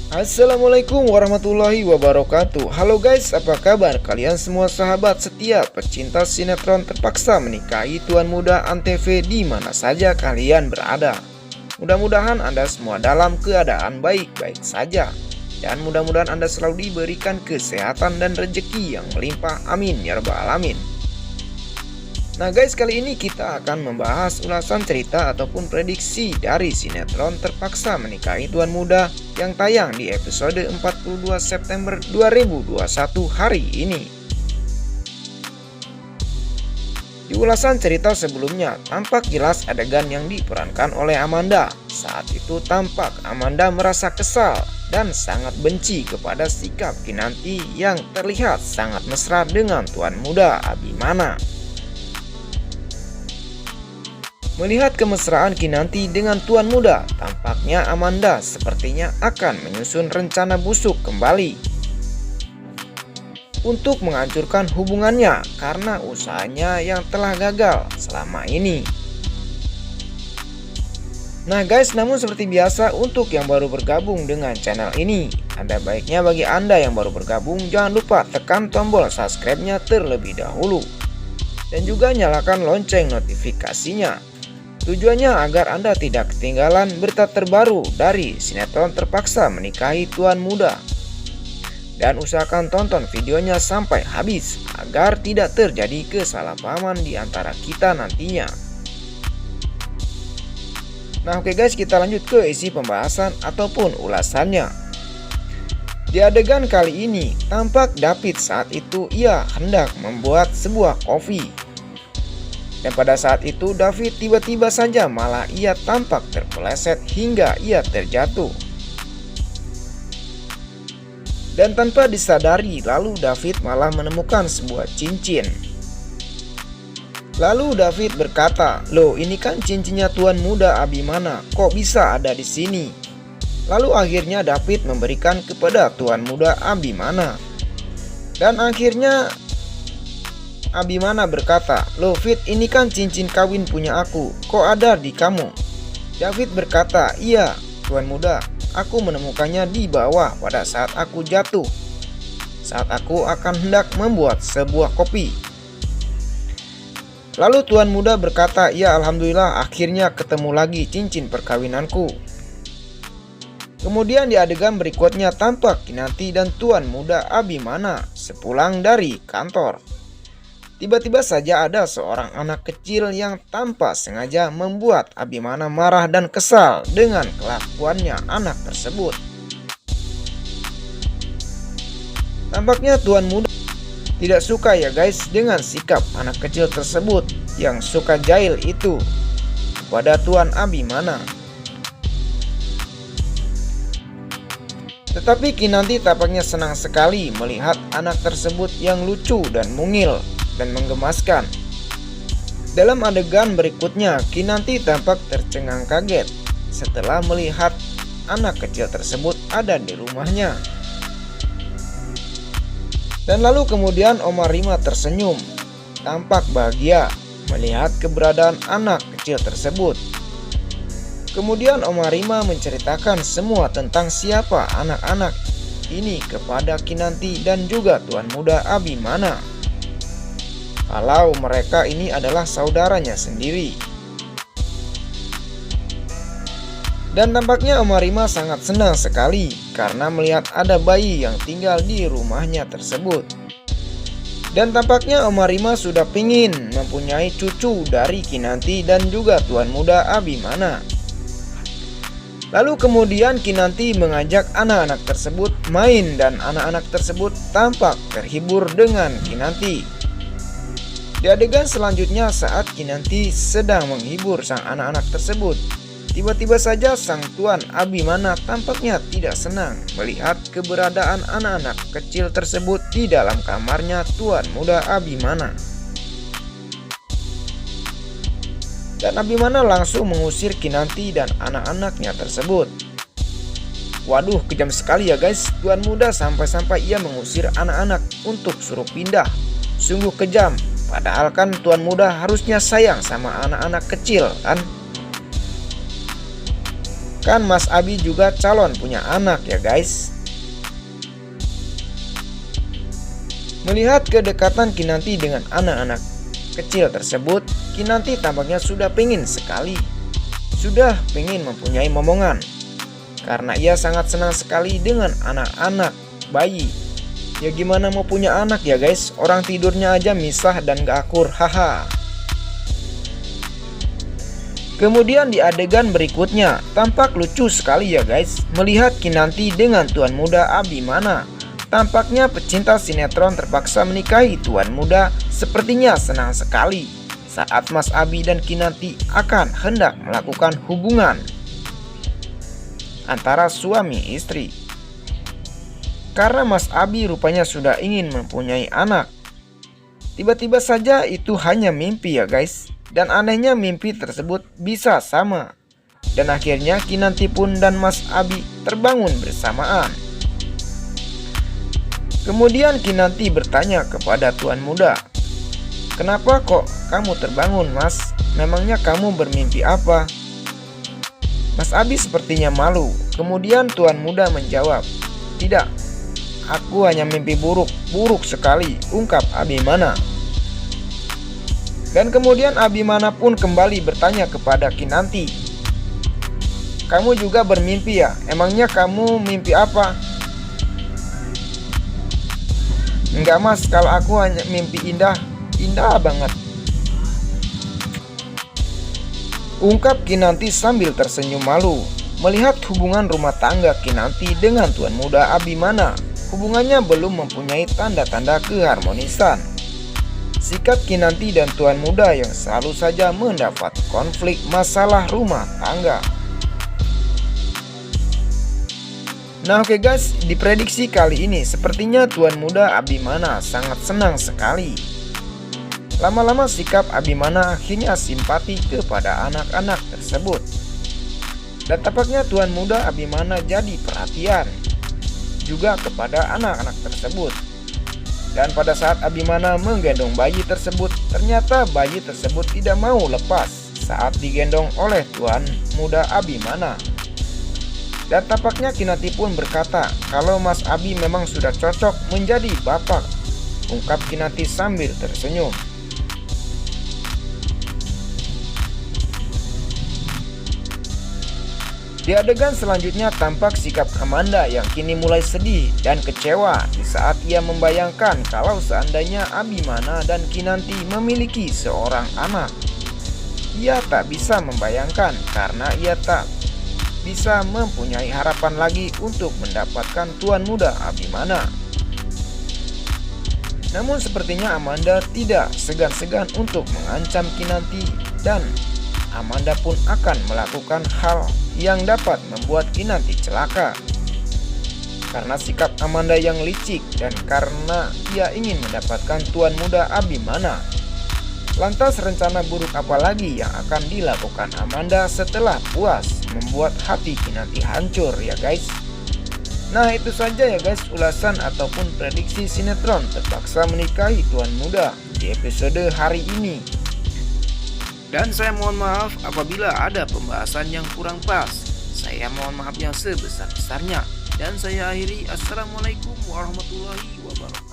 Assalamualaikum warahmatullahi wabarakatuh. Halo guys, apa kabar kalian semua sahabat setia pecinta sinetron Terpaksa Menikahi Tuan Muda Antv di mana saja kalian berada. Mudah-mudahan Anda semua dalam keadaan baik-baik saja. Dan mudah-mudahan Anda selalu diberikan kesehatan dan rezeki yang melimpah. Amin ya rabbal alamin. Nah guys, kali ini kita akan membahas ulasan cerita ataupun prediksi dari sinetron Terpaksa Menikahi Tuan Muda yang tayang di episode 42 September 2021 hari ini. Di ulasan cerita sebelumnya, tampak jelas adegan yang diperankan oleh Amanda. Saat itu tampak Amanda merasa kesal dan sangat benci kepada sikap Kinanti yang terlihat sangat mesra dengan Tuan Muda Abimana. Melihat kemesraan Kinanti dengan Tuan Muda, tampaknya Amanda sepertinya akan menyusun rencana busuk kembali untuk menghancurkan hubungannya karena usahanya yang telah gagal selama ini. Nah guys, namun seperti biasa untuk yang baru bergabung dengan channel ini, ada baiknya bagi Anda yang baru bergabung jangan lupa tekan tombol subscribe-nya terlebih dahulu dan juga nyalakan lonceng notifikasinya. Tujuannya agar Anda tidak ketinggalan berita terbaru dari sinetron Terpaksa Menikahi Tuan Muda. Dan usahakan tonton videonya sampai habis agar tidak terjadi kesalahpahaman di antara kita nantinya. Nah oke guys, kita lanjut ke isi pembahasan ataupun ulasannya. Di adegan kali ini, tampak David saat itu ia hendak membuat sebuah kopi. Dan pada saat itu David tiba-tiba saja malah ia tampak terpeleset hingga ia terjatuh. Dan tanpa disadari lalu David malah menemukan sebuah cincin. Lalu David berkata, "Loh, ini kan cincinnya Tuan Muda Abimana, kok bisa ada di sini?" Lalu akhirnya David memberikan kepada Tuan Muda Abimana. Dan akhirnya Abimana berkata, "Loh Fit, ini kan cincin kawin punya aku, kok ada di kamu?" David berkata, "Iya Tuan Muda, aku menemukannya di bawah pada saat aku jatuh, saat aku akan hendak membuat sebuah kopi." Lalu Tuan Muda berkata, "Ya Alhamdulillah, akhirnya ketemu lagi cincin perkawinanku." Kemudian di adegan berikutnya tampak Kinanti dan Tuan Muda Abimana sepulang dari kantor. Tiba-tiba saja ada seorang anak kecil yang tanpa sengaja membuat Abimana marah dan kesal dengan kelakuannya anak tersebut. Tampaknya Tuan Muda tidak suka ya guys dengan sikap anak kecil tersebut yang suka jahil itu kepada Tuan Abimana. Tetapi Kinanti tampaknya senang sekali melihat anak tersebut yang lucu dan mungil dan menggemaskan. Dalam adegan berikutnya, Kinanti tampak tercengang kaget setelah melihat anak kecil tersebut ada di rumahnya. Dan lalu kemudian Oma Rima tersenyum, tampak bahagia melihat keberadaan anak kecil tersebut. Kemudian Oma Rima menceritakan semua tentang siapa anak-anak ini kepada Kinanti dan juga Tuan Muda Abimana, kalau mereka ini adalah saudaranya sendiri. Dan tampaknya Oma Rima sangat senang sekali karena melihat ada bayi yang tinggal di rumahnya tersebut. Dan tampaknya Oma Rima sudah pingin mempunyai cucu dari Kinanti dan juga Tuan Muda Abimana. Lalu kemudian Kinanti mengajak anak-anak tersebut main dan anak-anak tersebut tampak terhibur dengan Kinanti. Di adegan selanjutnya saat Kinanti sedang menghibur sang anak-anak tersebut, tiba-tiba saja sang Tuan Abimana tampaknya tidak senang melihat keberadaan anak-anak kecil tersebut di dalam kamarnya Tuan Muda Abimana. Dan Abimana langsung mengusir Kinanti dan anak-anaknya tersebut. Waduh, kejam sekali ya guys, Tuan Muda sampai-sampai ia mengusir anak-anak untuk suruh pindah. Sungguh kejam. Padahal kan Tuan Muda harusnya sayang sama anak-anak kecil kan. Kan Mas Abi juga calon punya anak ya guys. Melihat kedekatan Kinanti dengan anak-anak kecil tersebut, Kinanti tampaknya sudah pengen sekali. Sudah pengen mempunyai momongan. Karena ia sangat senang sekali dengan anak-anak bayi. Ya gimana mau punya anak ya guys, orang tidurnya aja misah dan gak akur, haha. Kemudian di adegan berikutnya, tampak lucu sekali ya guys, melihat Kinanti dengan tuan muda Abimana. Tampaknya pecinta sinetron terpaksa menikahi tuan muda, sepertinya senang sekali saat Mas Abi dan Kinanti akan hendak melakukan hubungan antara suami istri. Karena Mas Abi rupanya sudah ingin mempunyai anak. Tiba-tiba saja itu hanya mimpi ya guys. Dan anehnya mimpi tersebut bisa sama. Dan akhirnya Kinanti pun dan Mas Abi terbangun bersamaan. Kemudian Kinanti bertanya kepada tuan muda, "Kenapa kok kamu terbangun mas? Memangnya kamu bermimpi apa?" Mas Abi sepertinya malu. Kemudian tuan muda menjawab, "Tidak, aku hanya mimpi buruk sekali," ungkap Abimana. Dan kemudian Abimana pun kembali bertanya kepada Kinanti, "Kamu juga bermimpi ya? Emangnya kamu mimpi apa?" "Enggak mas, kalau aku hanya mimpi indah banget," ungkap Kinanti sambil tersenyum malu. Melihat hubungan rumah tangga Kinanti dengan tuan muda Abimana, hubungannya belum mempunyai tanda-tanda keharmonisan. Sikap Kinanti dan tuan muda yang selalu saja mendapat konflik masalah rumah tangga. Nah oke guys, diprediksi kali ini sepertinya tuan muda Abimana sangat senang sekali. Lama-lama sikap Abimana akhirnya simpati kepada anak-anak tersebut. Dan tampaknya tuan muda Abimana jadi perhatian juga kepada anak-anak tersebut. Dan pada saat Abimana menggendong bayi tersebut, ternyata bayi tersebut tidak mau lepas saat digendong oleh tuan muda Abimana. Dan tampaknya Kinanti pun berkata kalau Mas Abi memang sudah cocok menjadi bapak, ungkap Kinanti sambil tersenyum. Di adegan selanjutnya tampak sikap Amanda yang kini mulai sedih dan kecewa di saat ia membayangkan kalau seandainya Abimana dan Kinanti memiliki seorang anak. Ia tak bisa membayangkan karena ia tak bisa mempunyai harapan lagi untuk mendapatkan tuan muda Abimana. Namun sepertinya Amanda tidak segan-segan untuk mengancam Kinanti dan Amanda pun akan melakukan hal yang dapat membuat Kinanti celaka. Karena sikap Amanda yang licik dan karena ia ingin mendapatkan tuan muda Abimana. Lantas rencana buruk apa lagi yang akan dilakukan Amanda setelah puas membuat hati Kinanti hancur ya guys? Nah itu saja ya guys ulasan ataupun prediksi sinetron terpaksa menikahi tuan muda di episode hari ini. Dan saya mohon maaf apabila ada pembahasan yang kurang pas. Saya mohon maaf yang sebesar-besarnya. Dan saya akhiri, Assalamualaikum warahmatullahi wabarakatuh.